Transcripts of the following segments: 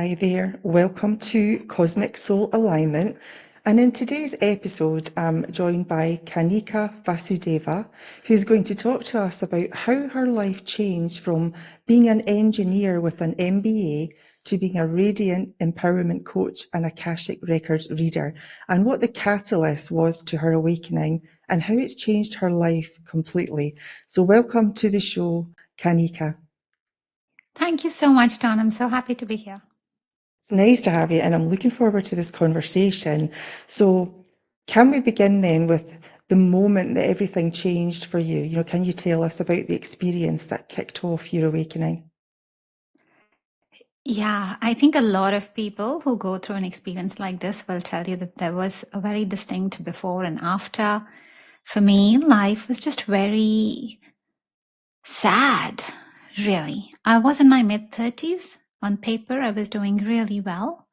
Hi there, welcome to Cosmic Soul Alignment. And in today's episode, I'm joined by Kanika Vasudeva, who's going to talk to us about how her life changed from being an engineer with an MBA to being a radiant empowerment coach and Akashic records reader, and what the catalyst was to her awakening and how it's changed her life completely. So welcome to the show, Kanika. Thank you so much, Dawn. I'm so happy to be here. It's nice to have you, and I'm looking forward to this conversation. So, can we begin then with the moment that everything changed for you? Can you tell us about the experience that kicked off your awakening? Yeah, I think a lot of people who go through an experience like this will tell you that there was a very distinct before and after. For me, life was just very sad, really. I was in my mid 30s. On paper, I was doing really well.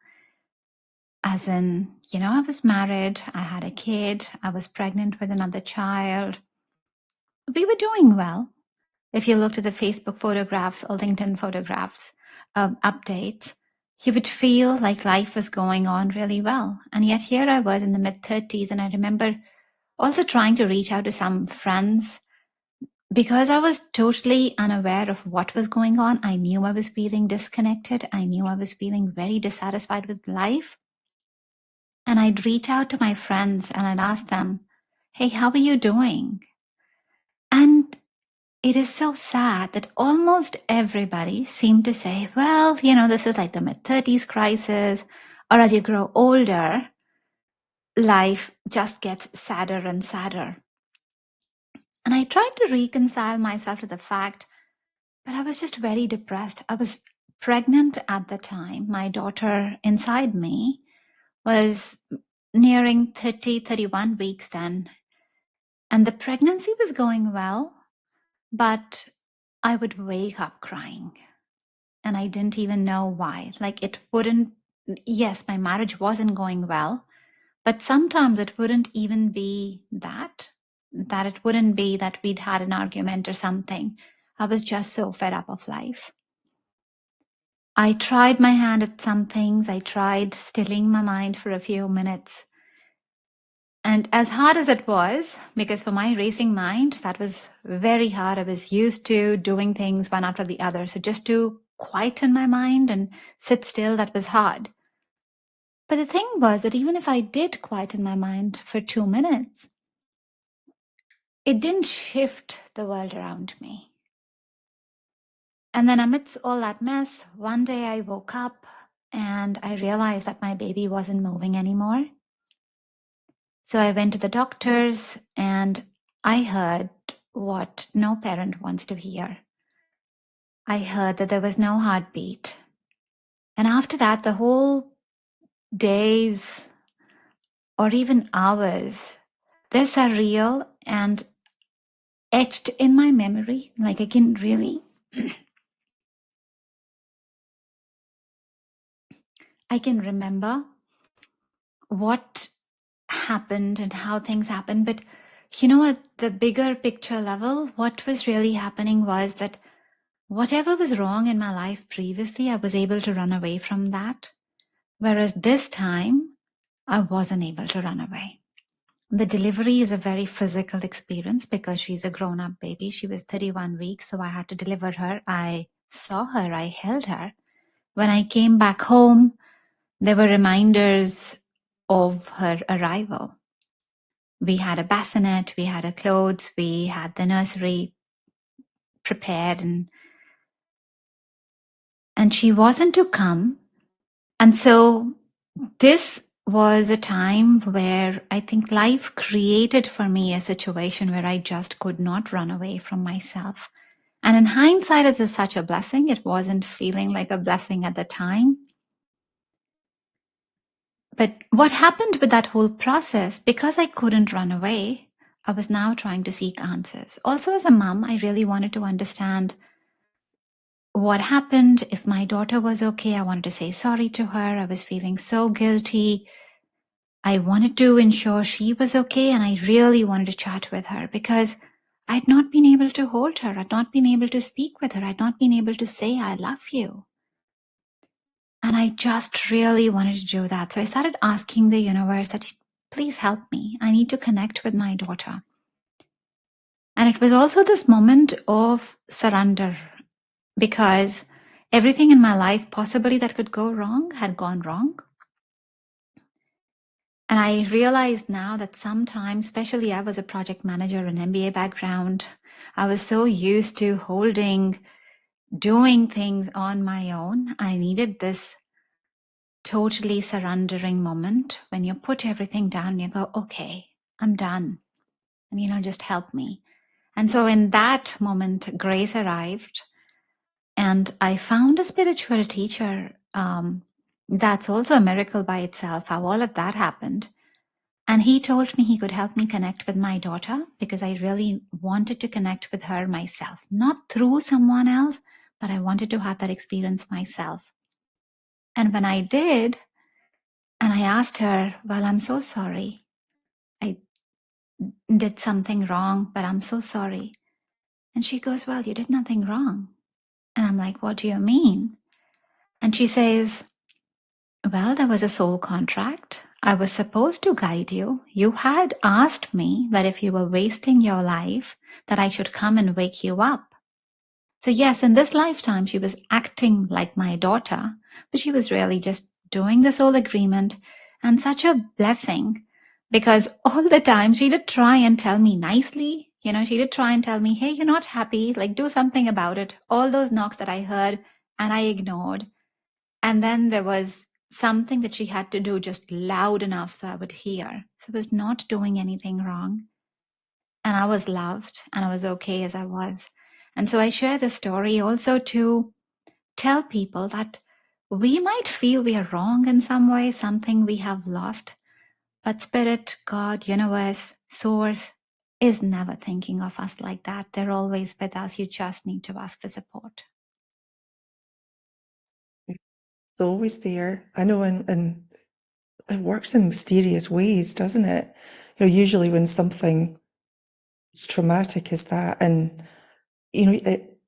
As in, I was married, I had a kid, I was pregnant with another child. We were doing well. If you looked at the Facebook photographs or LinkedIn photographs, updates, you would feel like life was going on really well. And yet here I was in the mid 30s, and I remember also trying to reach out to some friends because I was totally unaware of what was going on. I knew I was feeling disconnected. I knew I was feeling very dissatisfied with life. And I'd reach out to my friends and I'd ask them, hey, how are you doing? And it is so sad that almost everybody seemed to say, well, this is like the mid 30s crisis, or as you grow older, life just gets sadder and sadder. And I tried to reconcile myself to the fact, but I was just very depressed. I was pregnant at the time. My daughter inside me was nearing 31 weeks then. And the pregnancy was going well, but I would wake up crying. And I didn't even know why. Like it wouldn't, yes, my marriage wasn't going well, but sometimes it wouldn't even be that it wouldn't be that we'd had an argument or something. I was just so fed up of life. I tried my hand at some things. I tried stilling my mind for a few minutes. And as hard as it was, because for my racing mind, that was very hard. I was used to doing things one after the other. So just to quieten my mind and sit still, that was hard. But the thing was that even if I did quieten my mind for 2 minutes, it didn't shift the world around me. And then amidst all that mess, one day I woke up and I realized that my baby wasn't moving anymore. So I went to the doctors and I heard what no parent wants to hear. I heard that there was no heartbeat. And after that, the whole days or even hours, they're surreal and etched in my memory. Like I can really, I can remember what happened and how things happened. But at the bigger picture level, what was really happening was that whatever was wrong in my life previously, I was able to run away from that. Whereas this time, I wasn't able to run away. The delivery is a very physical experience because she's a grown-up baby. She was 31 weeks, so I had to deliver her. I saw her, I held her. When I came back home, there were reminders of her arrival. We had a bassinet, we had her clothes, we had the nursery prepared, and she wasn't to come. And so this was a time where I think life created for me a situation where I just could not run away from myself. And in hindsight, it is such a blessing. It wasn't feeling like a blessing at the time. But what happened with that whole process, because I couldn't run away, I was now trying to seek answers. Also, as a mom, I really wanted to understand what happened, if my daughter was okay. I wanted to say sorry to her. I was feeling so guilty. I wanted to ensure she was okay, and I really wanted to chat with her because I'd not been able to hold her. I'd not been able to speak with her. I'd not been able to say, I love you. And I just really wanted to do that. So I started asking the universe that, please help me. I need to connect with my daughter. And it was also this moment of surrender, because everything in my life possibly that could go wrong had gone wrong. And I realized now that sometimes, especially I was a project manager, an MBA background, I was so used to doing things on my own. I needed this totally surrendering moment when you put everything down and you go, okay, I'm done. And, just help me. And so in that moment, grace arrived, and I found a spiritual teacher. That's also a miracle by itself, how all of that happened. And he told me he could help me connect with my daughter, because I really wanted to connect with her myself, not through someone else, but I wanted to have that experience myself. And when I did, and I asked her, well, I'm so sorry. I did something wrong, but I'm so sorry. And she goes, well, you did nothing wrong. And I'm like, what do you mean? And she says, well, there was a soul contract. I was supposed to guide you. You had asked me that if you were wasting your life, that I should come and wake you up. So yes, in this lifetime, she was acting like my daughter, but she was really just doing the soul agreement, and such a blessing, because all the time she did try and tell me nicely, she did try and tell me, hey, you're not happy, like do something about it. All those knocks that I heard and I ignored. And then there was something that she had to do just loud enough so I would hear. So I was not doing anything wrong. And I was loved and I was okay as I was. And so I share this story also to tell people that we might feel we are wrong in some way, something we have lost, but Spirit, God, universe, source is never thinking of us like that. They're always with us. You just need to ask for support. It's always there. I know, and it works in mysterious ways, doesn't it? Usually when something as traumatic as that, and it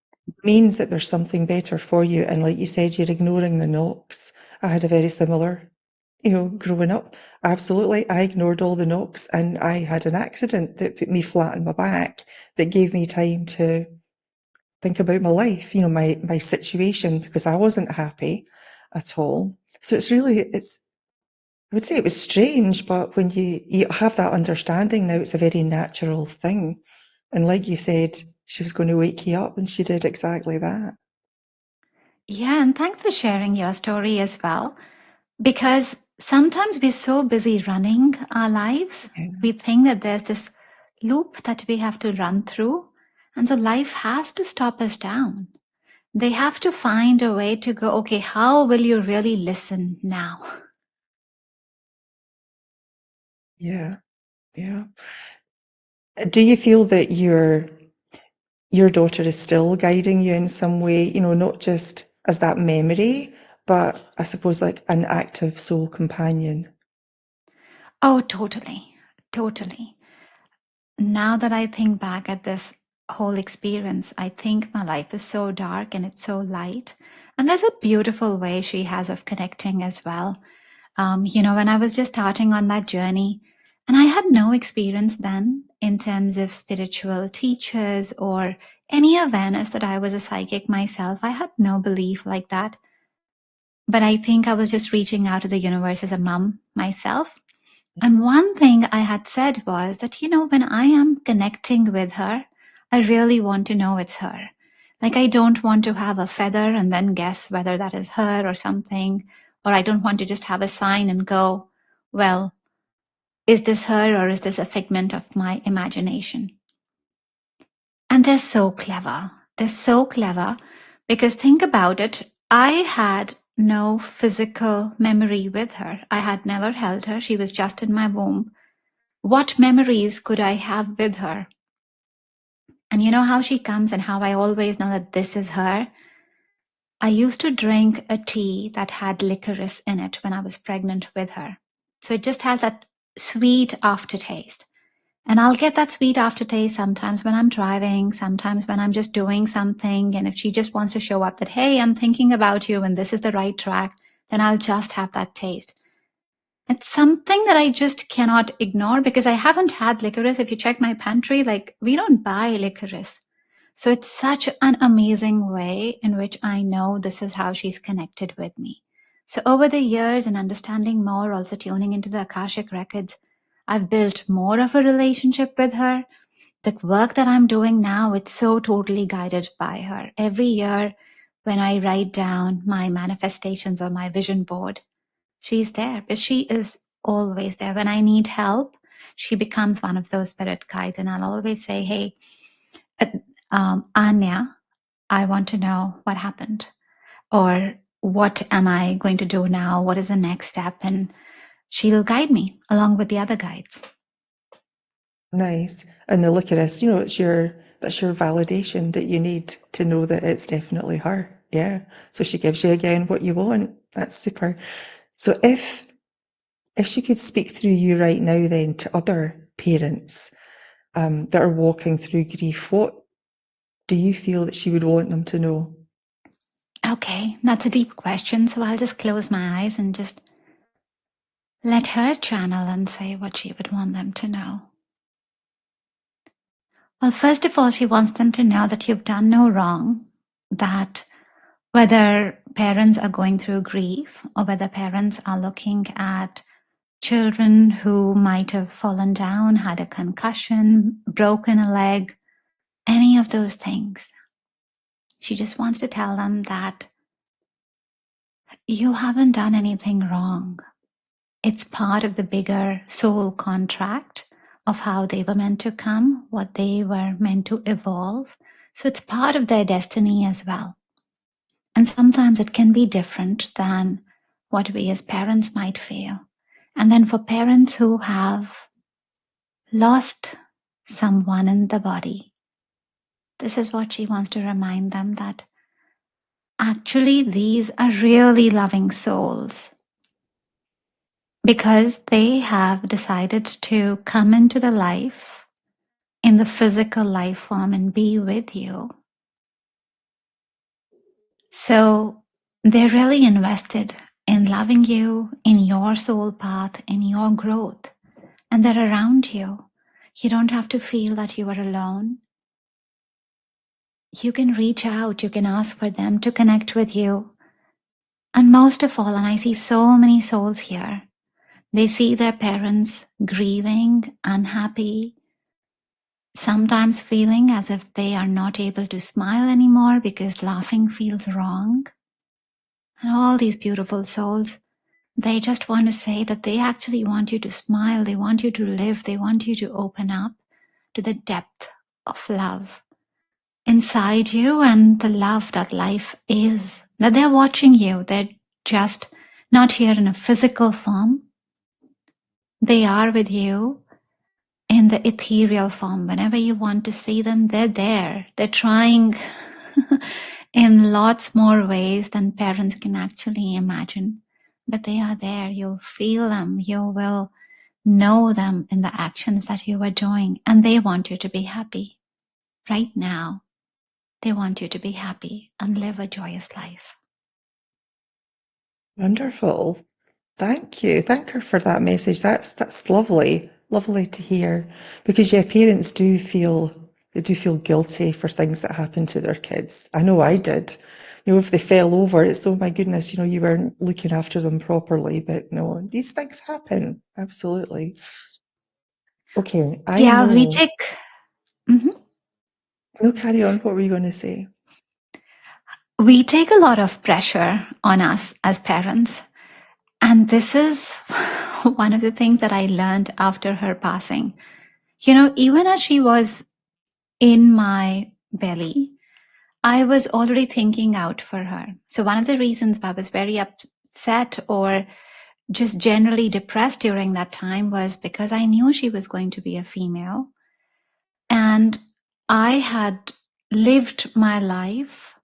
means that there's something better for you. And like you said, you're ignoring the knocks. I had a very similar, growing up. Absolutely. I ignored all the knocks, and I had an accident that put me flat on my back, that gave me time to think about my life, my situation, because I wasn't happy at all. So I would say it was strange, but when you have that understanding now, it's a very natural thing. And like you said, she was going to wake you up, and she did exactly that. Yeah, and thanks for sharing your story as well. Because sometimes we're so busy running our lives, Yeah. we think that there's this loop that we have to run through. And so life has to stop us down. They have to find a way to go, okay, how will you really listen now? Yeah. Yeah. Do you feel that your daughter is still guiding you in some way, not just as that memory, but I suppose like an active soul companion? Oh, totally. Totally. Now that I think back at this whole experience, I think my life is so dark and it's so light. And there's a beautiful way she has of connecting as well. When I was just starting on that journey, and I had no experience then in terms of spiritual teachers or any awareness that I was a psychic myself. I had no belief like that. But I think I was just reaching out to the universe as a mom myself. And one thing I had said was that, when I am connecting with her, I really want to know it's her. Like, I don't want to have a feather and then guess whether that is her or something. Or I don't want to just have a sign and go, well, is this her or is this a figment of my imagination? And they're so clever. They're so clever because think about it. I had no physical memory with her. I had never held her. She was just in my womb. What memories could I have with her? And you know how she comes and how I always know that this is her? I used to drink a tea that had licorice in it when I was pregnant with her. So it just has that sweet aftertaste. And I'll get that sweet aftertaste sometimes when I'm driving, sometimes when I'm just doing something. And if she just wants to show up that, hey, I'm thinking about you and this is the right track, then I'll just have that taste. It's something that I just cannot ignore because I haven't had licorice. If you check my pantry, like we don't buy licorice. So it's such an amazing way in which I know this is how she's connected with me. So over the years and understanding more, also tuning into the Akashic records, I've built more of a relationship with her. The work that I'm doing now, it's so totally guided by her. Every year when I write down my manifestations on my vision board, she's there, but she is always there. When I need help, she becomes one of those spirit guides. And I'll always say, hey, Anya, I want to know what happened. Or what am I going to do now? What is the next step? And she'll guide me along with the other guides. Nice. And the licorice, that's your validation that you need to know that it's definitely her. Yeah. So she gives you again what you want. That's super. So if she could speak through you right now then to other parents that are walking through grief, what do you feel that she would want them to know? Okay, that's a deep question. So I'll just close my eyes and just let her channel and say what she would want them to know. Well, first of all, she wants them to know that you've done no wrong, that whether parents are going through grief or whether parents are looking at children who might have fallen down, had a concussion, broken a leg, any of those things. She just wants to tell them that you haven't done anything wrong. It's part of the bigger soul contract of how they were meant to come, what they were meant to evolve. So it's part of their destiny as well. And sometimes it can be different than what we as parents might feel. And then for parents who have lost someone in the body, this is what she wants to remind them, that actually these are really loving souls because they have decided to come into the life in the physical life form and be with you. So they're really invested in loving you, in your soul path, in your growth, and they're around you. You don't have to feel that you are alone. You can reach out, you can ask for them to connect with you. And most of all, and I see so many souls here, they see their parents grieving, unhappy, sometimes feeling as if they are not able to smile anymore because laughing feels wrong. And all these beautiful souls, they just want to say that they actually want you to smile, they want you to live, they want you to open up to the depth of love inside you and the love that life is. That they're watching you, they're just not here in a physical form. They are with you in the ethereal form. Whenever you want to see them, they're there. They're trying in lots more ways than parents can actually imagine. But they are there. You'll feel them. You will know them in the actions that you are doing. And they want you to be happy. Right now, they want you to be happy and live a joyous life. Wonderful. Thank you. Thank her for that message. That's lovely. Lovely to hear. Because yeah, parents do feel guilty for things that happen to their kids. I know I did. If they fell over, it's oh my goodness, you weren't looking after them properly. But no, these things happen. Absolutely. Okay, I Yeah, we know. take. Mhm. No, carry on. What were you going to say? We take a lot of pressure on us as parents. And this is one of the things that I learned after her passing. Even as she was in my belly, I was already thinking out for her. So one of the reasons I was very upset or just generally depressed during that time was because I knew she was going to be a female. And I had lived my life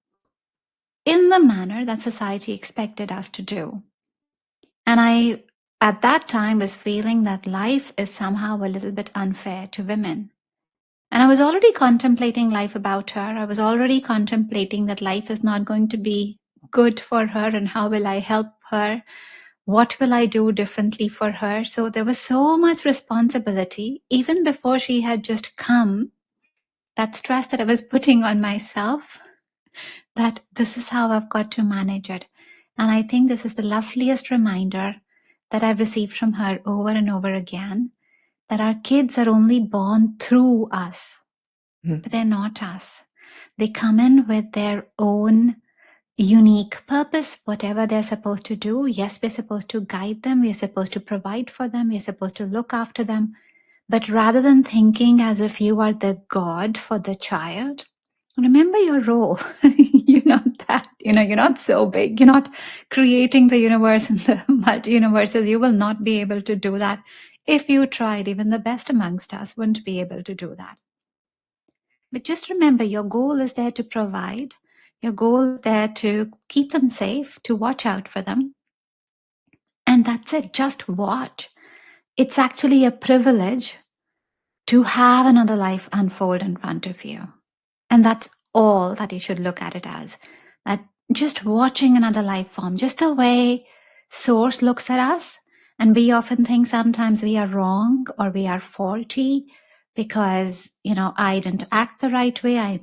in the manner that society expected us to do. And I, at that time, was feeling that life is somehow a little bit unfair to women. And I was already contemplating life about her. I was already contemplating that life is not going to be good for her and how will I help her? What will I do differently for her? So there was so much responsibility, even before she had just come, that stress that I was putting on myself, that this is how I've got to manage it. And I think this is the loveliest reminder that I've received from her over and over again, that our kids are only born through us, but they're not us. They come in with their own unique purpose, whatever they're supposed to do. Yes, we're supposed to guide them. We're supposed to provide for them. We're supposed to look after them. But rather than thinking as if you are the God for the child, remember your role. You're not that, you're not so big. You're not creating the universe and the multi-universes. You will not be able to do that. If you tried, even the best amongst us wouldn't be able to do that. But just remember, your goal is there to provide. Your goal is there to keep them safe, to watch out for them. And that's it. Just watch. It's actually a privilege to have another life unfold in front of you. And that's all that you should look at it as. That just watching another life form, just the way Source looks at us. And we often think sometimes we are wrong or we are faulty because, I didn't act the right way.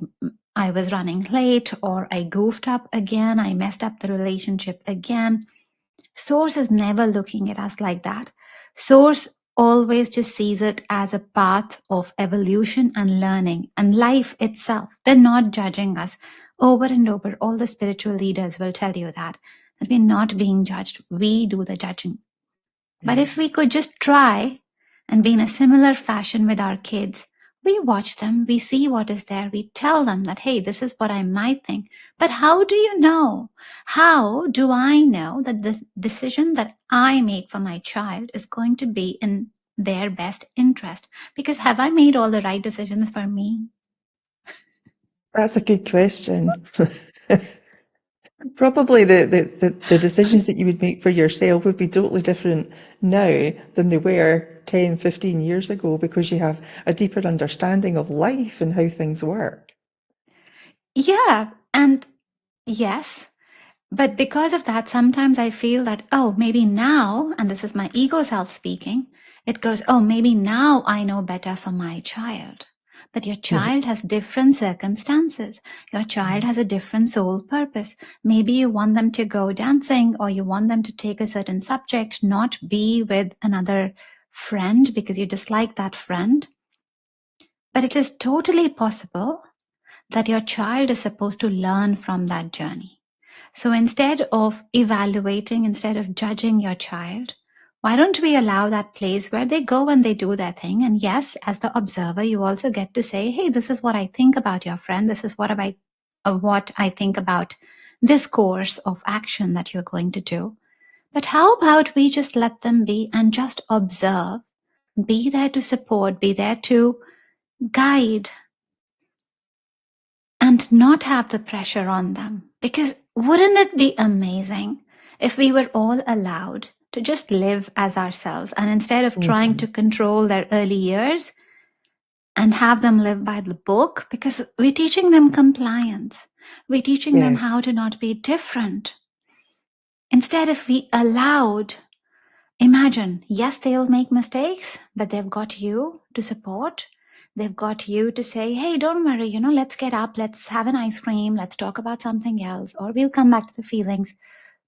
I was running late, or I goofed up again. I messed up the relationship again. Source is never looking at us like that. Source always just sees it as a path of evolution and learning and life itself. They're not judging us. Over and over, all the spiritual leaders will tell you that we're not being judged. We do the judging. But if we could just try and be in a similar fashion with our kids, we watch them, we see what is there, we tell them that, hey, this is what I might think. But how do you know? How do I know that the decision that I make for my child is going to be in their best interest? Because have I made all the right decisions for me? That's a good question. Probably the decisions that you would make for yourself would be totally different now than they were 10, 15 years ago, because you have a deeper understanding of life and how things work. Yeah, and yes. But because of that, sometimes I feel that, oh, maybe now, and this is my ego self speaking, it goes, oh, maybe now I know better for my child. But your child has different circumstances. Your child has a different soul purpose. Maybe you want them to go dancing, or you want them to take a certain subject, not be with another friend because you dislike that friend. But it is totally possible that your child is supposed to learn from that journey. So instead of evaluating, instead of judging your child, why don't we allow that place where they go and they do their thing? And yes, as the observer, you also get to say, hey, this is what I think about your friend. This is what I think about this course of action that you're going to do. But how about we just let them be and just observe, be there to support, be there to guide, and not have the pressure on them. Because wouldn't it be amazing if we were all allowed to just live as ourselves, and instead of trying to control their early years and have them live by the book, because we're teaching them compliance, we're teaching them Yes. how to not be different. Instead, if we allowed, imagine, yes, they'll make mistakes, but they've got you to support. They've got you to say, hey, don't worry, let's get up, let's have an ice cream, let's talk about something else, or we'll come back to the feelings.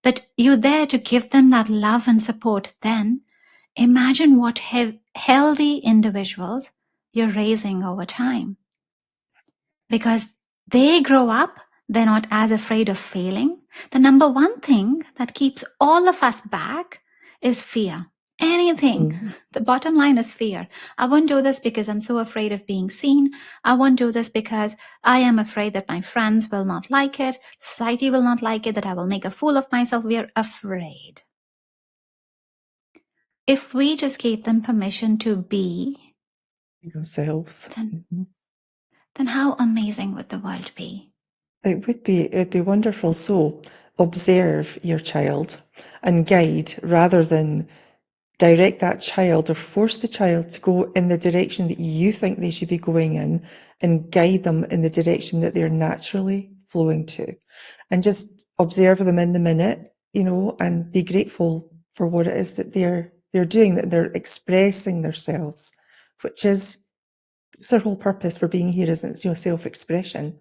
But you're there to give them that love and support. Then imagine what healthy individuals you're raising over time. Because they grow up, they're not as afraid of failing. The number one thing that keeps all of us back is fear. Anything. The bottom line is fear. I won't do this because I'm so afraid of being seen. I won't do this because I am afraid that my friends will not like it, society will not like it, that I will make a fool of myself. We are afraid. If we just gave them permission to be Themselves. then how amazing would the world be? It'd be wonderful. So observe your child and guide, rather than direct that child or force the child to go in the direction that you think they should be going in, and guide them in the direction that they're naturally flowing to. And just observe them in the minute and be grateful for what it is that they're doing, that they're expressing themselves, which is it's their whole purpose for being here, isn't it? Self-expression.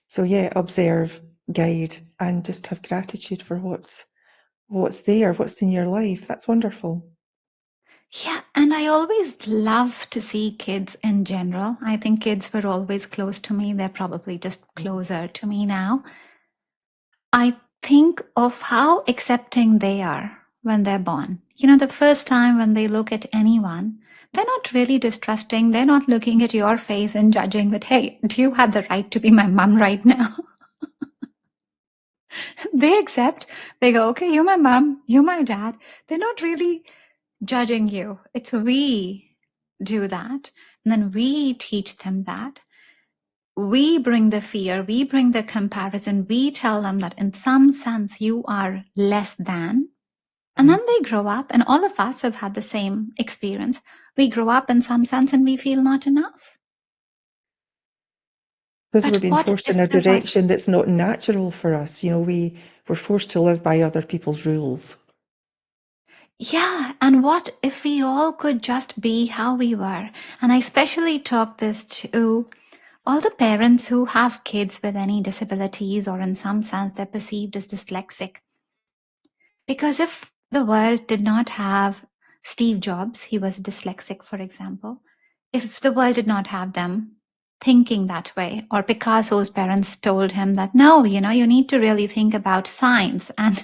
So yeah, observe, guide, and just have gratitude for what's there, what's in your life. That's wonderful. Yeah, and I always love to see kids in general. I think kids were always close to me. They're probably just closer to me now. I think of how accepting they are when they're born. The first time when they look at anyone, they're not really distrusting. They're not looking at your face and judging that, hey, do you have the right to be my mom right now? They accept. They go, okay, you're my mom, you're my dad. They're not really judging you. It's we do that. And then we teach them that. We bring the fear, we bring the comparison, we tell them that in some sense you are less than. And then they grow up, and all of us have had the same experience. We grow up in some sense and we feel not enough. Because we're But being what forced in if a there was, direction that's not natural for us. We're forced to live by other people's rules. yeah, and what if we all could just be how we were? And I especially talk this to all the parents who have kids with any disabilities or in some sense they're perceived as dyslexic. Because if the world did not have Steve Jobs, he was dyslexic, for example, if the world did not have them thinking that way, or Picasso's parents told him that, no, you need to really think about science and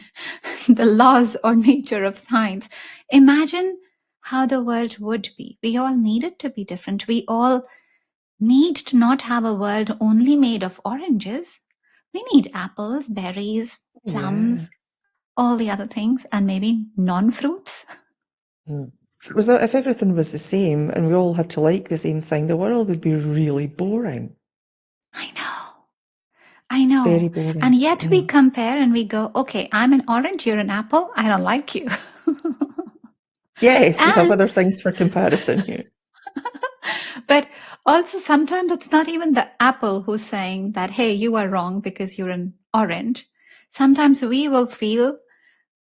the laws or nature of science. Imagine how the world would be. We all needed to be different. We all need to not have a world only made of oranges. We need apples, berries, Yeah. plums, all the other things, and maybe non-fruits. If everything was the same and we all had to like the same thing, the world would be really boring. I know. I know. Very boring. And yet we compare and we go, okay, I'm an orange, you're an apple, I don't like you. Yes, we have And other things for comparison here. but also sometimes it's not even the apple who's saying that, hey, you are wrong because you're an orange. Sometimes we will feel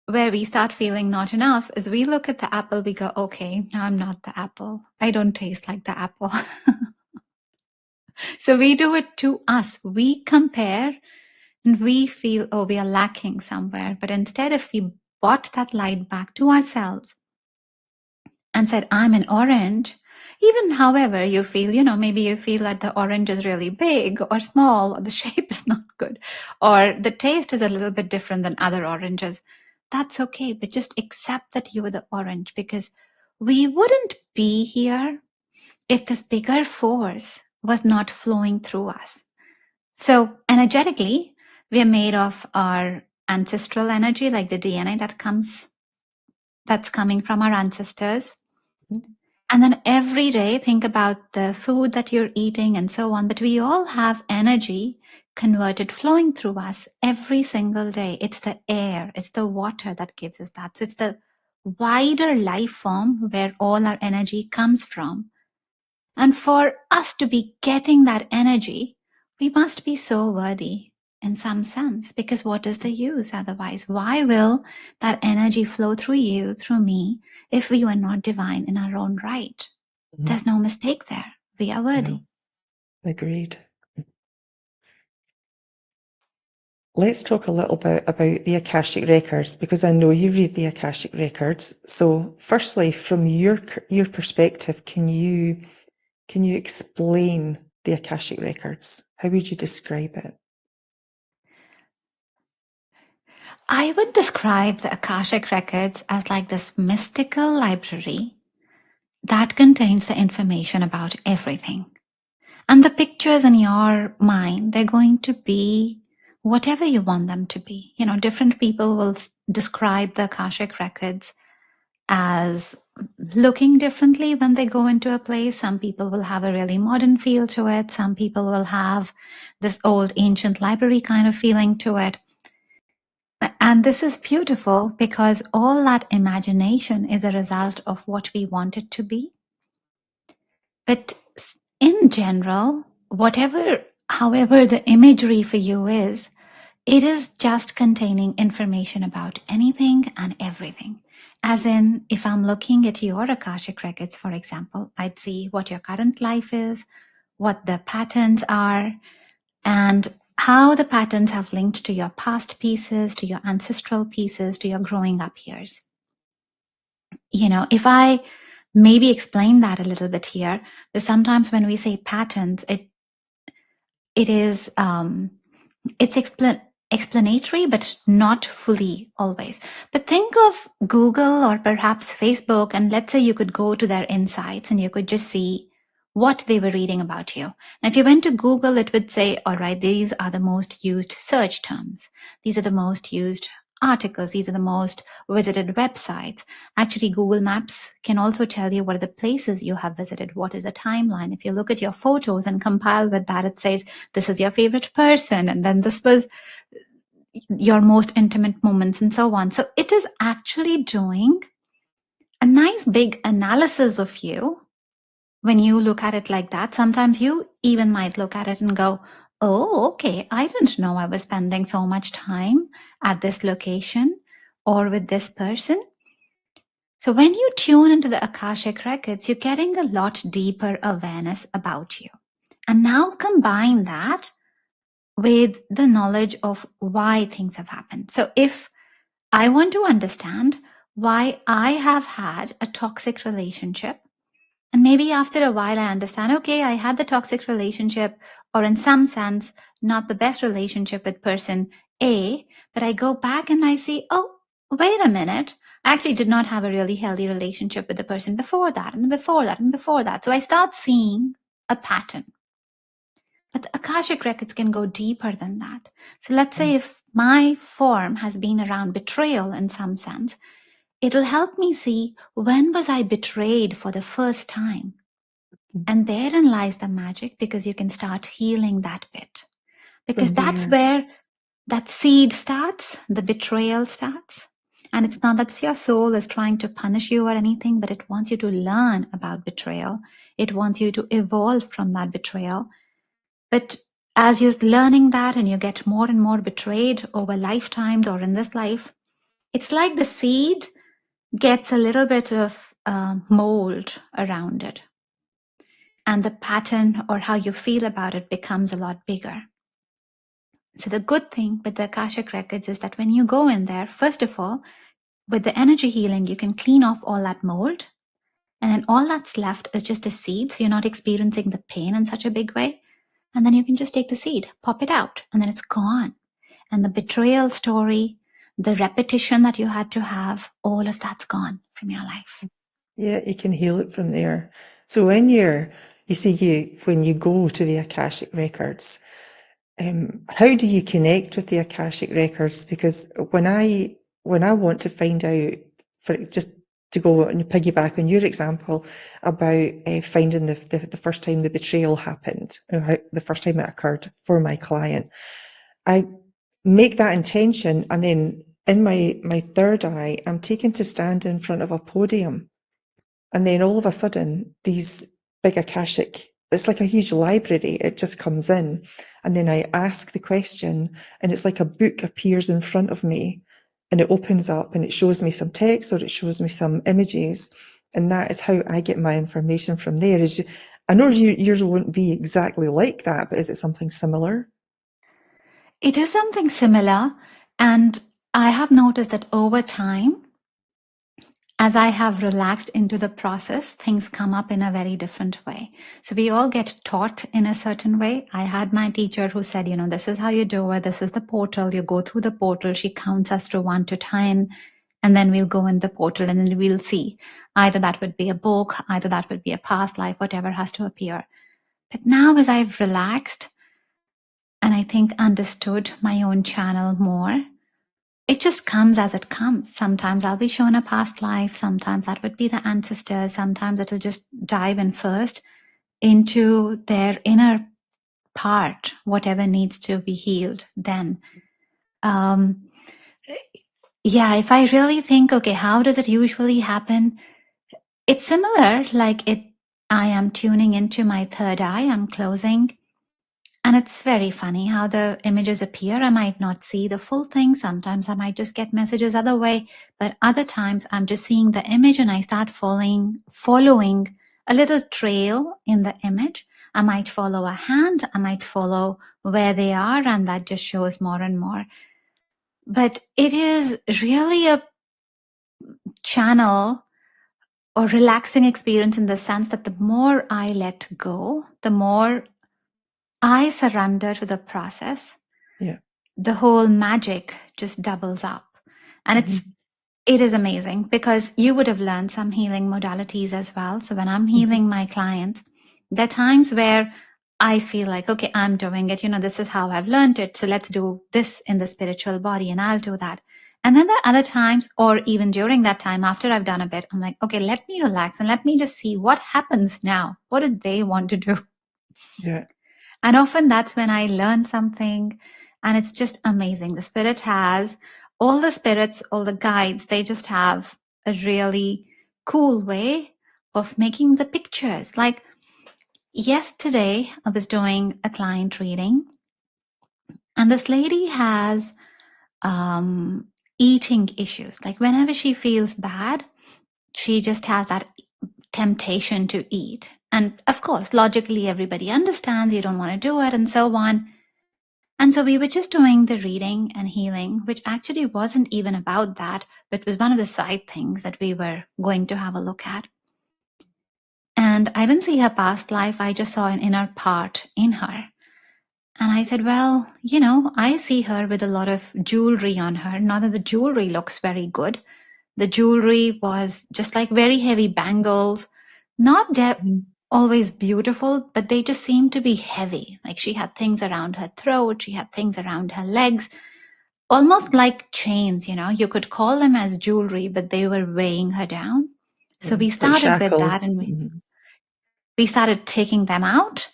where we start feeling not enough is we look at the apple, we go, okay, now I'm not the apple. I don't taste like the apple. So we do it to us. We compare and we feel, oh, we are lacking somewhere. But instead, if we brought that light back to ourselves and said, I'm an orange, even however you feel, maybe you feel like the orange is really big or small, or the shape is not good, or the taste is a little bit different than other oranges. That's okay. But just accept that you are the orange, because we wouldn't be here if this bigger force was not flowing through us. So energetically, we are made of our ancestral energy, like the DNA that's coming from our ancestors. And then every day, think about the food that you're eating and so on. But we all have energy converted flowing through us every single day. It's the air, it's the water that gives us that. So it's the wider life form where all our energy comes from. And for us to be getting that energy, we must be so worthy in some sense, because what is the use otherwise? Why will that energy flow through you, through me, if we were not divine in our own right? There's no mistake there. We are worthy. No, agreed. Let's talk a little bit about the Akashic records, because I know you read the Akashic records. So, firstly, from your perspective, can you explain the Akashic records? How would you describe it? I would describe the Akashic records as like this mystical library that contains the information about everything. And the pictures in your mind, they're going to be whatever you want them to be. Different people will describe the Akashic records as looking differently when they go into a place. Some people will have a really modern feel to it. Some people will have this old ancient library kind of feeling to it. And this is beautiful because all that imagination is a result of what we want it to be. But in general, however the imagery for you is, It is just containing information about anything and everything. As in, if I'm looking at your Akashic records, for example, I'd see what your current life is, what the patterns are, and how the patterns have linked to your past pieces, to your ancestral pieces, to your growing up years. If I maybe explain that a little bit here, because sometimes when we say patterns, it's explanatory, but not fully always. But think of Google or perhaps Facebook, and let's say you could go to their insights and you could just see what they were reading about you. Now, if you went to Google, it would say, all right, these are the most used search terms. These are the most used articles. These are the most visited websites. Actually, Google Maps can also tell you what are the places you have visited. What is the timeline? If you look at your photos and compile with that, it says, this is your favorite person, and then this was your most intimate moments, and so on. So it is actually doing a nice big analysis of you. When you look at it like that, sometimes you even might look at it and go, oh, okay, I didn't know I was spending so much time at this location or with this person. So when you tune into the Akashic records, you're getting a lot deeper awareness about you. And now combine that with the knowledge of why things have happened. So if I want to understand why I have had a toxic relationship, and maybe after a while I understand, okay, I had the toxic relationship, or in some sense, not the best relationship with person A, but I go back and I see, oh, wait a minute, I actually did not have a really healthy relationship with the person before that, and before that, and before that. So I start seeing a pattern. But the Akashic records can go deeper than that. So let's say if my form has been around betrayal in some sense, it'll help me see when was I betrayed for the first time. And therein lies the magic, because you can start healing that bit. Because From that's there. where that seed starts, the betrayal starts. And it's not that your soul is trying to punish you or anything, but it wants you to learn about betrayal. It wants you to evolve from that betrayal. But as you're learning that and you get more and more betrayed over lifetimes or in this life, it's like the seed gets a little bit of mold around it. And the pattern or how you feel about it becomes a lot bigger. So the good thing with the Akashic records is that when you go in there, first of all, with the energy healing, you can clean off all that mold. And then all that's left is just a seed. So you're not experiencing the pain in such a big way. And then you can just take the seed, pop it out, and then it's gone. And the betrayal story, the repetition that you had to have, all of that's gone from your life. Yeah, you can heal it from there. So when when you go to the Akashic records, how do you connect with the Akashic records? Because when I want to find out, for just to go and piggyback on your example about finding the first time the betrayal happened, or the first time it occurred for my client, I make that intention, and then in my third eye, I'm taken to stand in front of a podium. And then all of a sudden, these big Akashic, it's like a huge library, it just comes in. And then I ask the question, and it's like a book appears in front of me, and it opens up and it shows me some text or it shows me some images. And that is how I get my information from there. I know yours won't be exactly like that, but is it something similar? It is something similar. And I have noticed that over time, as I have relaxed into the process, things come up in a very different way. So we all get taught in a certain way. I had my teacher who said, this is how you do it. This is the portal. You go through the portal. She counts us to 1 to 10. And then we'll go in the portal and then we'll see. Either that would be a book, either that would be a past life, whatever has to appear. But now as I've relaxed and I think understood my own channel more, it just comes as it comes. Sometimes I'll be shown a past life. Sometimes that would be the ancestors. Sometimes it'll just dive in first into their inner part, whatever needs to be healed then. Yeah, if I really think, okay, how does it usually happen? It's similar, I am tuning into my third eye, I'm closing, And it's very funny how the images appear. I might not see the full thing. Sometimes I might just get messages other way, but other times I'm just seeing the image and I start following a little trail in the image. I might follow a hand, I might follow where they are, and that just shows more and more. But it is really a channel or relaxing experience in the sense that the more I let go, the more I surrender to the process, Yeah. the whole magic just doubles up. And it is amazing because you would have learned some healing modalities as well. So when I'm healing my clients, there are times where I feel like, okay, I'm doing it. This is how I've learned it. So let's do this in the spiritual body and I'll do that. And then there are other times, or even during that time, after I've done a bit, I'm like, okay, let me relax and let me just see what happens now. What do they want to do? Yeah. And often that's when I learn something, and it's just amazing. The spirit has all the spirits, all the guides, they just have a really cool way of making the pictures. Like yesterday, I was doing a client reading, and this lady has eating issues. Like whenever she feels bad, she just has that temptation to eat. And of course, logically, everybody understands you don't want to do it and so on. And so we were just doing the reading and healing, which actually wasn't even about that, but was one of the side things that we were going to have a look at. And I didn't see her past life. I just saw an inner part in her. And I said, well, I see her with a lot of jewelry on her. Not that the jewelry looks very good. The jewelry was just like very heavy bangles, not always beautiful, but they just seemed to be heavy. Like she had things around her throat, she had things around her legs, almost like chains, you could call them as jewelry, but they were weighing her down. So we It's like started with shackles. that, and we started taking them out.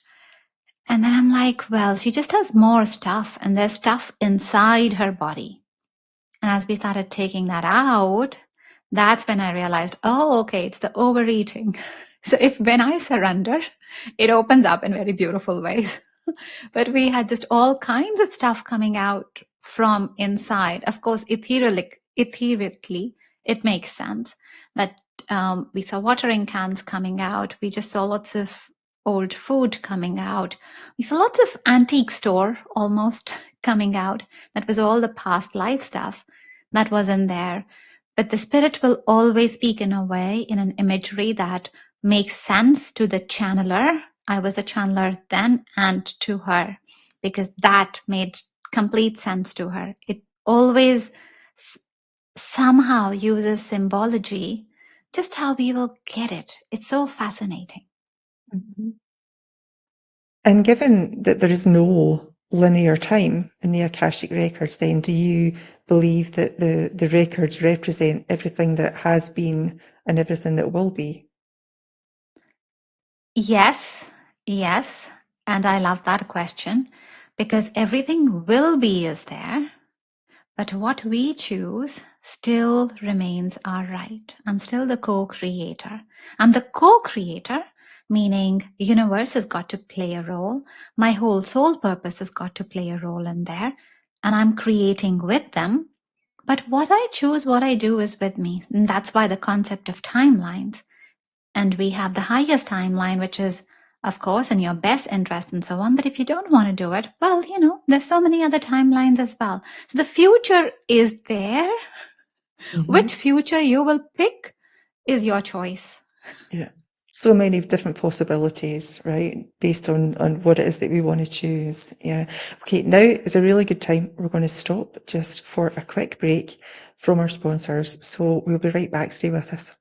And then I'm like, well, she just has more stuff, and there's stuff inside her body. And as we started taking that out, that's when I realized, oh, okay, it's the overeating. So when I surrender, it opens up in very beautiful ways. But we had just all kinds of stuff coming out from inside. Of course, etherically, it makes sense that we saw watering cans coming out. We just saw lots of old food coming out. We saw lots of antique store almost coming out. That was all the past life stuff that was in there. But the spirit will always speak in a way, in an imagery that makes sense to the channeler. I was a channeler then, and to her, because that made complete sense to her. It always somehow uses symbology, just how we will get it. It's so fascinating. And given that there is no linear time in the Akashic records, then do you believe that the records represent everything that has been and everything that will be? Yes. And I love that question, because everything will be is there, but what we choose still remains our right. I'm still the co-creator. I'm the co-creator, meaning the universe has got to play a role. My whole soul purpose has got to play a role in there, and I'm creating with them. But what I choose, what I do is with me. And that's why the concept of timelines. And we have the highest timeline, which is, of course, in your best interest and so on. But if you don't want to do it, well, there's so many other timelines as well. So the future is there. Which future you will pick is your choice. Yeah. So many different possibilities, right? Based on what it is that we want to choose. Yeah. Okay, now is a really good time. We're going to stop just for a quick break from our sponsors. So we'll be right back. Stay with us.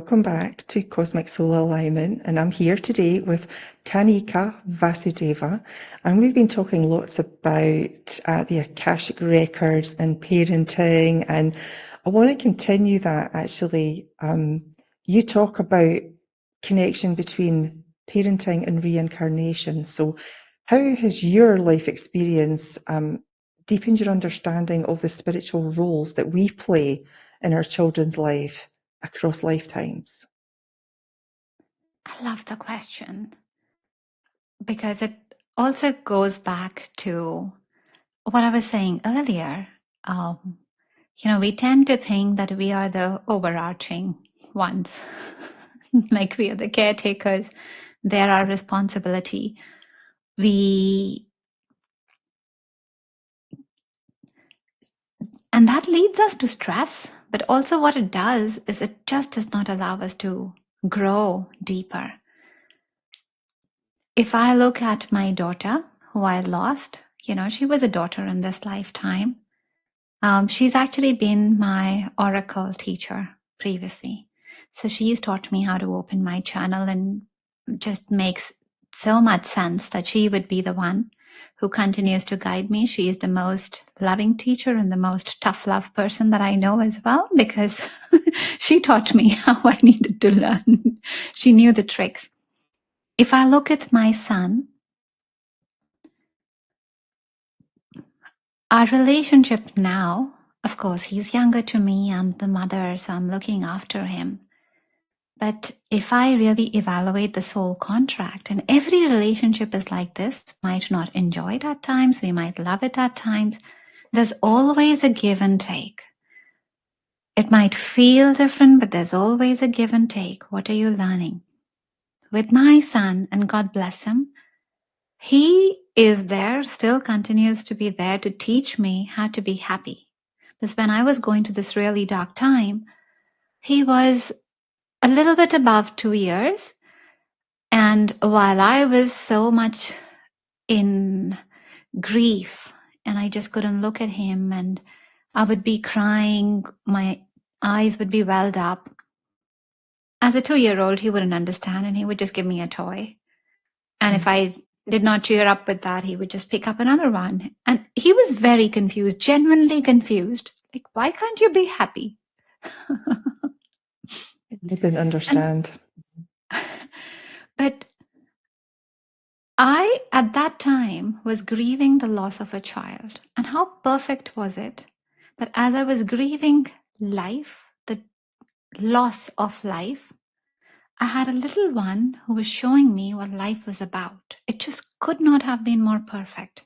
welcome back to Cosmic Soul Alignment, and I'm here today with Kanika Vasudeva, and we've been talking lots about the Akashic records and parenting, and I want to continue that actually. You talk about connection between parenting and reincarnation, so how has your life experience deepened your understanding of the spiritual roles that we play in our children's life across lifetimes? I love the question because it also goes back to what I was saying earlier. We tend to think that we are the overarching ones, like we are the caretakers. They're our responsibility. And that leads us to stress, but also what it does is it just does not allow us to grow deeper. If I look at my daughter, who I lost, she was a daughter in this lifetime. She's actually been my oracle teacher previously. So she's taught me how to open my channel, and just makes so much sense that she would be the one who continues to guide me. She is the most loving teacher and the most tough love person that I know as well, because she taught me how I needed to learn. She knew the tricks. If I look at my son, our relationship now, of course, he's younger to me. I'm the mother, so I'm looking after him. But if I really evaluate the soul contract, and every relationship is like this, might not enjoy it at times, we might love it at times, there's always a give and take. It might feel different, but there's always a give and take. What are you learning? With my son, and God bless him, he is there, still continues to be there to teach me how to be happy. Because when I was going to this really dark time, he was a little bit above 2 years. And while I was so much in grief and I just couldn't look at him, and I would be crying, my eyes would be welled up. As a 2-year-old, he wouldn't understand, and he would just give me a toy. And if I did not cheer up with that, he would just pick up another one. And he was very confused, genuinely confused. Like, why can't you be happy? I didn't understand. But I, at that time, was grieving the loss of a child. And how perfect was it that as I was grieving life, the loss of life, I had a little one who was showing me what life was about. It just could not have been more perfect.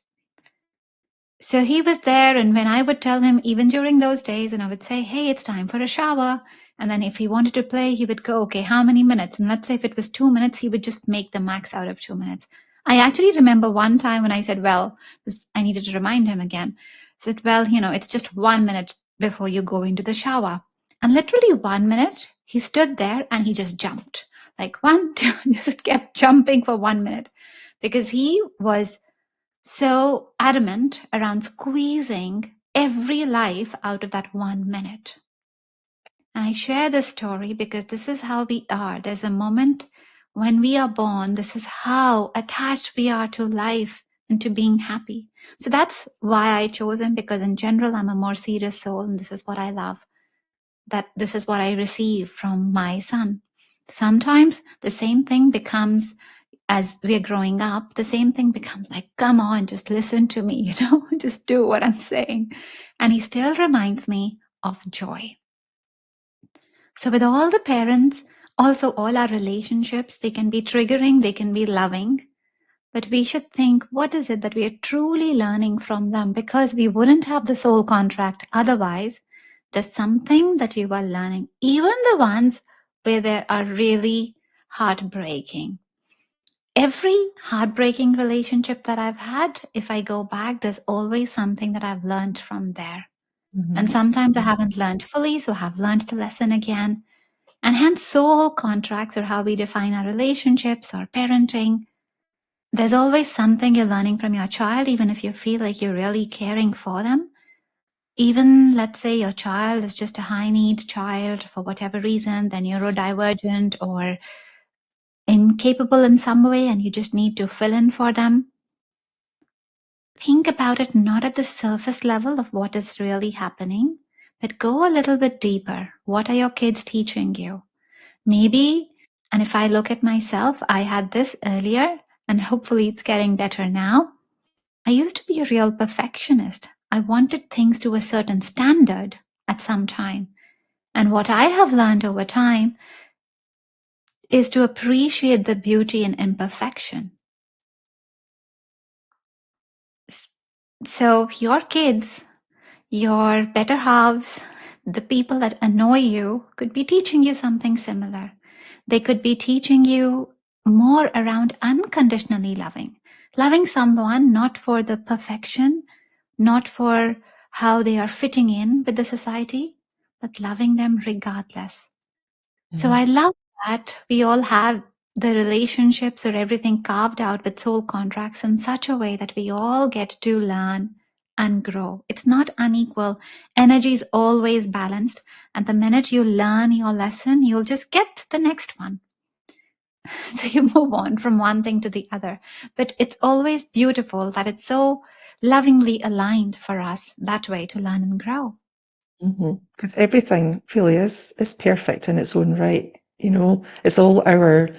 So he was there, and when I would tell him, even during those days, and I would say, hey, it's time for a shower. And then if he wanted to play, he would go, okay, how many minutes? And let's say if it was 2 minutes, he would just make the max out of 2 minutes. I actually remember one time when I said, well, I needed to remind him again. I said, well, it's just 1 minute before you go into the shower. And literally 1 minute, he stood there and he just jumped. Like 1, 2, just kept jumping for 1 minute, because he was so adamant around squeezing every life out of that 1 minute. And I share this story because this is how we are. There's a moment when we are born, this is how attached we are to life and to being happy. So that's why I chose him, because in general, I'm a more serious soul, and this is what I love. That this is what I receive from my son. Sometimes the same thing becomes, as we're growing up, the same thing becomes like, come on, just listen to me, just do what I'm saying. And he still reminds me of joy. So with all the parents, also all our relationships, they can be triggering, they can be loving, but we should think, what is it that we are truly learning from them? Because we wouldn't have the soul contract otherwise. There's something that you are learning, even the ones where they are really heartbreaking. Every heartbreaking relationship that I've had, if I go back, there's always something that I've learned from there. Mm-hmm. And sometimes I haven't learned fully, so I've learned the lesson again. And hence soul contracts, or how we define our relationships or parenting. There's always something you're learning from your child, even if you feel like you're really caring for them. even let's say your child is just a high need child for whatever reason, they're neurodivergent or incapable in some way, and you just need to fill in for them. Think about it not at the surface level of what is really happening, but go a little bit deeper. What are your kids teaching you? Maybe, and if I look at myself, I had this earlier, and hopefully it's getting better now. I used to be a real perfectionist. I wanted things to a certain standard at some time. And what I have learned over time is to appreciate the beauty in imperfection. So your kids, your better halves, the people that annoy you could be teaching you something similar. They could be teaching you more around unconditionally loving someone not for the perfection, not for how they are fitting in with the society, but loving them regardless. So I love that we all have the relationships or everything carved out with soul contracts in such a way that we all get to learn and grow. It's not unequal. Energy is always balanced. And the minute you learn your lesson, you'll just get the next one. So you move on from one thing to the other. But it's always beautiful that it's so lovingly aligned for us that way to learn and grow. Because everything really is perfect in its own right. It's all our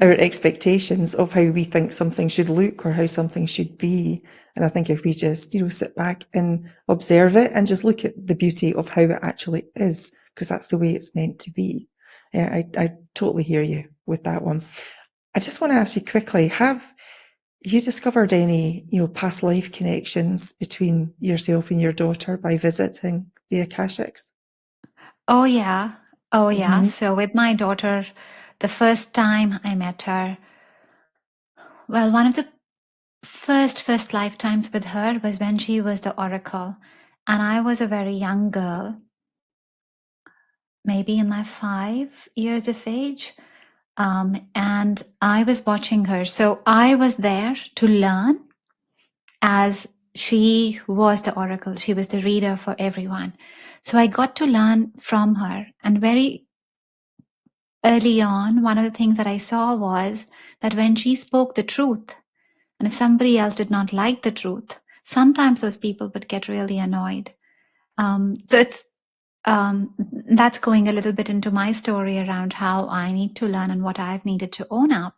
our expectations of how we think something should look or how something should be. And I think if we just, sit back and observe it and just look at the beauty of how it actually is, because that's the way it's meant to be. Yeah, I totally hear you with that one. I just want to ask you quickly, have you discovered any, past life connections between yourself and your daughter by visiting the Akashics? Oh, yeah. Oh, yeah. Mm-hmm. So with my daughter, the first time I met her, well, one of the first lifetimes with her was when she was the oracle. And I was a very young girl, maybe in my 5 years of age. And I was watching her. So I was there to learn as she was the oracle. She was the reader for everyone. So I got to learn from her. And very early on, one of the things that I saw was that when she spoke the truth, and if somebody else did not like the truth, sometimes those people would get really annoyed. So it's that's going a little bit into my story around how I need to learn and what I've needed to own up.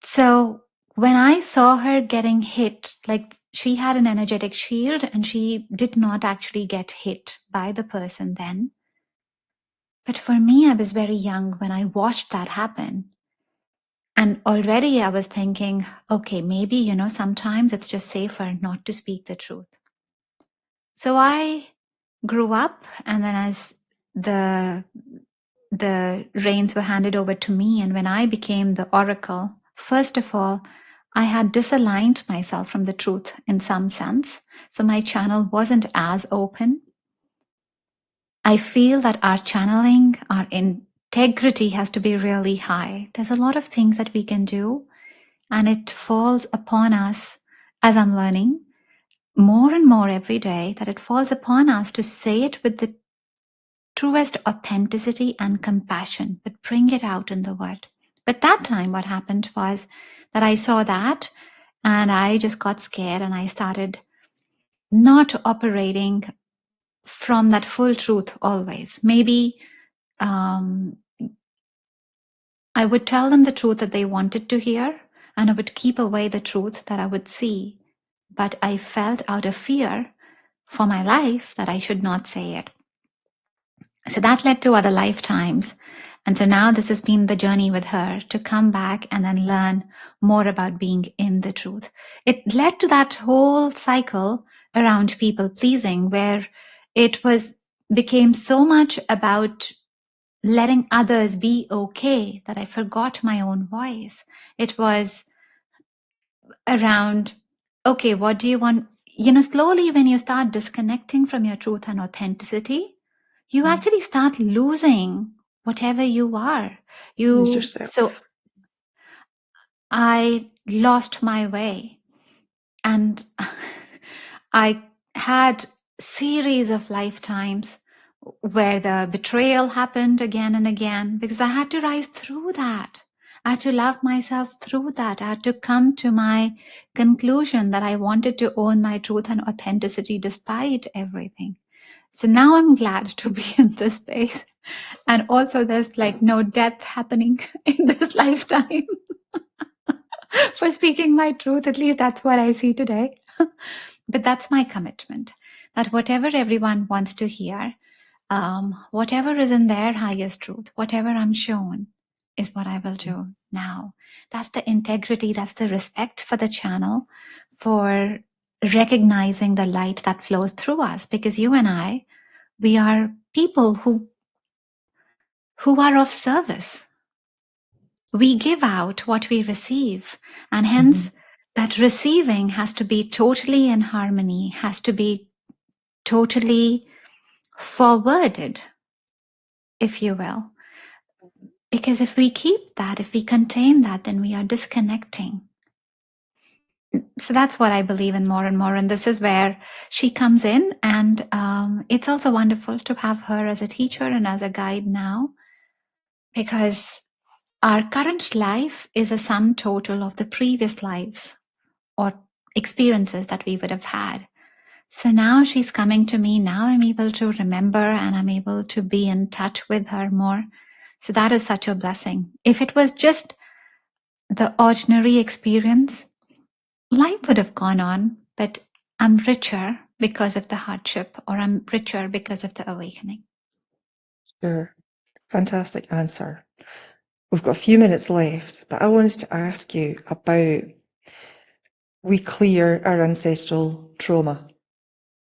So when I saw her getting hit, like she had an energetic shield and she did not actually get hit by the person then. But for me, I was very young when I watched that happen. And already I was thinking, okay, maybe, sometimes it's just safer not to speak the truth. So I grew up, and then as the reins were handed over to me, and when I became the oracle, first of all, I had disaligned myself from the truth in some sense. So my channel wasn't as open. I feel that our channeling, our integrity has to be really high. There's a lot of things that we can do, and it falls upon us, as I'm learning more and more every day, that it falls upon us to say it with the truest authenticity and compassion, but bring it out in the word. But that time, what happened was that I saw that and I just got scared and I started not operating from that full truth always. Maybe I would tell them the truth that they wanted to hear, and I would keep away the truth that I would see. But I felt out of fear for my life that I should not say it. So that led to other lifetimes. And so now this has been the journey with her to come back and then learn more about being in the truth. It led to that whole cycle around people pleasing, where it became so much about letting others be okay that I forgot my own voice. It was around, okay, what do you want? Slowly when you start disconnecting from your truth and authenticity, you actually start losing whatever you are. Lose So yourself. I lost my way, and I had series of lifetimes where the betrayal happened again and again because I had to rise through that. I had to love myself through that. I had to come to my conclusion that I wanted to own my truth and authenticity despite everything. So now I'm glad to be in this space. And also there's like no death happening in this lifetime for speaking my truth. At least that's what I see today. But that's my commitment, that whatever everyone wants to hear, whatever is in their highest truth, whatever I'm shown is what I will do now. That's the integrity, that's the respect for the channel, for recognizing the light that flows through us, because you and I, we are people who are of service. We give out what we receive, and hence that receiving has to be totally in harmony, has to be totally forwarded, if you will. Because if we keep that, if we contain that, then we are disconnecting. So that's what I believe in more and more. And this is where she comes in. And it's also wonderful to have her as a teacher and as a guide now, because our current life is a sum total of the previous lives or experiences that we would have had. So now she's coming to me. Now I'm able to remember and I'm able to be in touch with her more. So that is such a blessing. If it was just the ordinary experience, life would have gone on, but I'm richer because of the hardship, or I'm richer because of the awakening. Sure. Fantastic answer. We've got a few minutes left, but I wanted to ask you about we clear our ancestral trauma.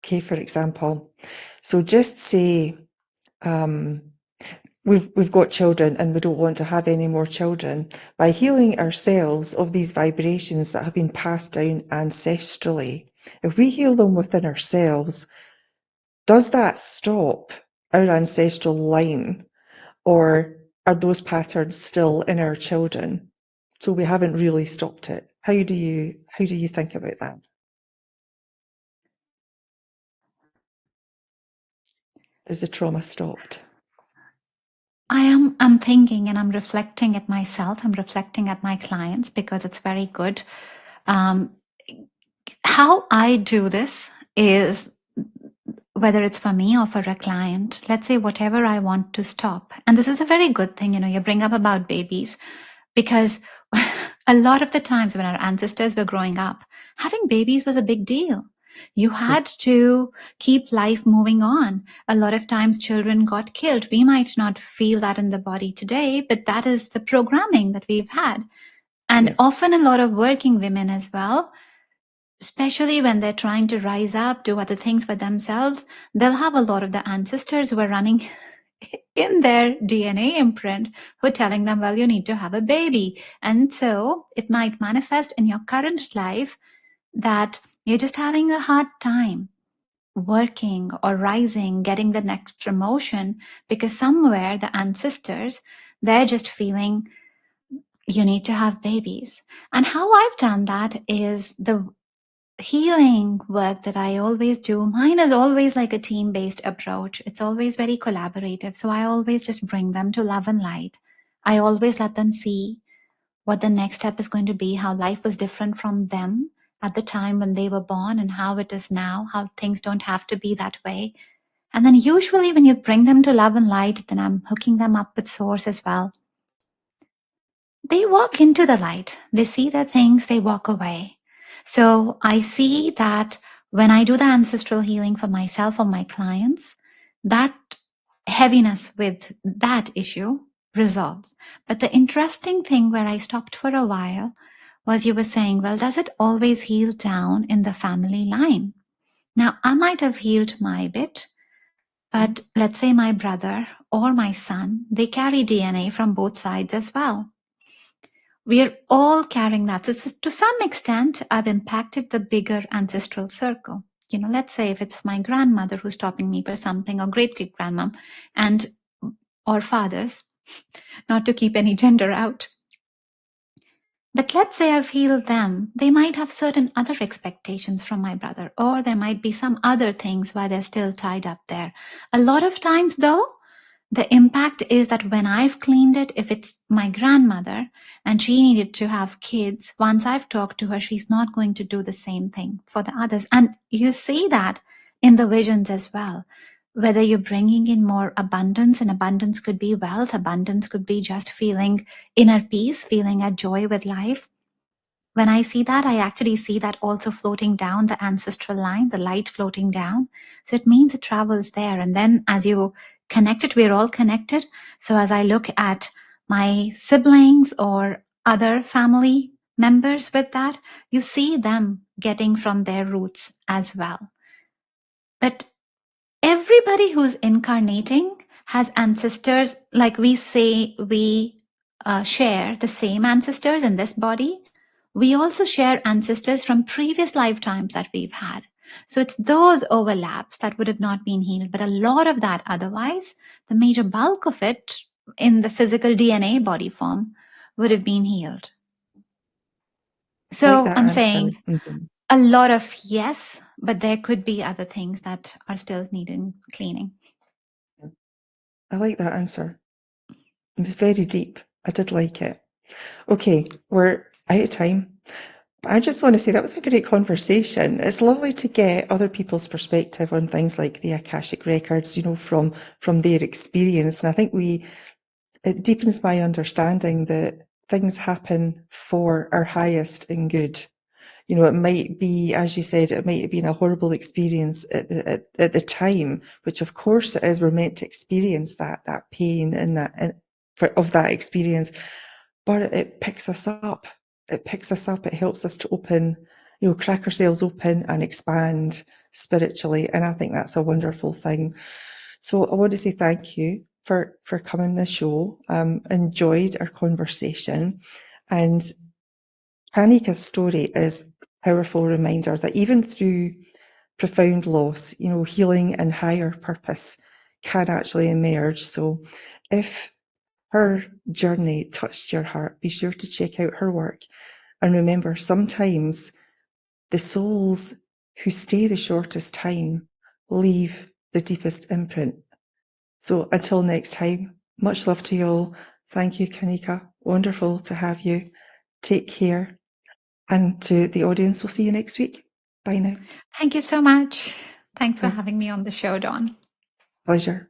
Okay, for example. So just say we've got children and we don't want to have any more children. By healing ourselves of these vibrations that have been passed down ancestrally, if we heal them within ourselves, does that stop our ancestral line, or are those patterns still in our children? So we haven't really stopped it. How do you think about that? Is the trauma stopped? I'm thinking and I'm reflecting at myself. I'm reflecting at my clients because it's very good. How I do this is, whether it's for me or for a client, let's say whatever I want to stop. And this is a very good thing, you bring up about babies, because a lot of the times when our ancestors were growing up, having babies was a big deal. You had to keep life moving on. A lot of times children got killed. We might not feel that in the body today, but that is the programming that we've had. And often a lot of working women as well, especially when they're trying to rise up, do other things for themselves, they'll have a lot of the ancestors who are running in their DNA imprint who are telling them, well, you need to have a baby. And so it might manifest in your current life that you're just having a hard time working or rising, getting the next promotion, because somewhere the ancestors, they're just feeling you need to have babies. And how I've done that is the healing work that I always do. Mine is always like a team-based approach. It's always very collaborative. So I always just bring them to love and light. I always let them see what the next step is going to be, how life was different from them at the time when they were born and how it is now, how things don't have to be that way. And then usually when you bring them to love and light, then I'm hooking them up with source as well. They walk into the light. They see the things, they walk away. So I see that when I do the ancestral healing for myself or my clients, that heaviness with that issue resolves. But the interesting thing where I stopped for a while was you were saying, well, does it always heal down in the family line? Now, I might have healed my bit, but let's say my brother or my son, they carry DNA from both sides as well. We're all carrying that. So to some extent, I've impacted the bigger ancestral circle. Let's say if it's my grandmother who's stopping me for something, or great-great-grandmom, or fathers, not to keep any gender out. But let's say I've healed them. They might have certain other expectations from my brother, or there might be some other things why they're still tied up there. A lot of times, though, the impact is that when I've cleaned it, if it's my grandmother and she needed to have kids, once I've talked to her, she's not going to do the same thing for the others. And you see that in the visions as well. Whether you're bringing in more abundance, and abundance could be wealth, abundance could be just feeling inner peace, feeling a joy with life. When I see that, I actually see that also floating down the ancestral line, the light floating down. So it means it travels there. And then as you connect it, we're all connected. So as I look at my siblings or other family members with that, you see them getting from their roots as well. But everybody who's incarnating has ancestors, like we say we share the same ancestors in this body. We also share ancestors from previous lifetimes that we've had. So it's those overlaps that would have not been healed, but a lot of that otherwise, the major bulk of it in the physical DNA body form would have been healed. I like So that I'm answer. saying a lot of yes, but there could be other things that are still needing cleaning. I like that answer. It was very deep. I did like it. Okay, we're out of time. But I just want to say that was a great conversation. It's lovely to get other people's perspective on things like the Akashic records, from their experience. And I think it deepens my understanding that things happen for our highest and good. It might be, as you said, it might have been a horrible experience at the time, which of course it is. We're meant to experience that pain of that experience, but it picks us up. It picks us up. It helps us to open, crack ourselves open and expand spiritually. And I think that's a wonderful thing. So I want to say thank you for coming on the show. Enjoyed our conversation, and Kanika's story is a powerful reminder that even through profound loss, healing and higher purpose can actually emerge. So if her journey touched your heart, be sure to check out her work. And remember, sometimes the souls who stay the shortest time leave the deepest imprint. So until next time, much love to you all. Thank you, Kanika. Wonderful to have you. Take care. And to the audience, we'll see you next week. Bye now. Thank you so much. Thanks for Bye. having me on the show, Dawn. Pleasure.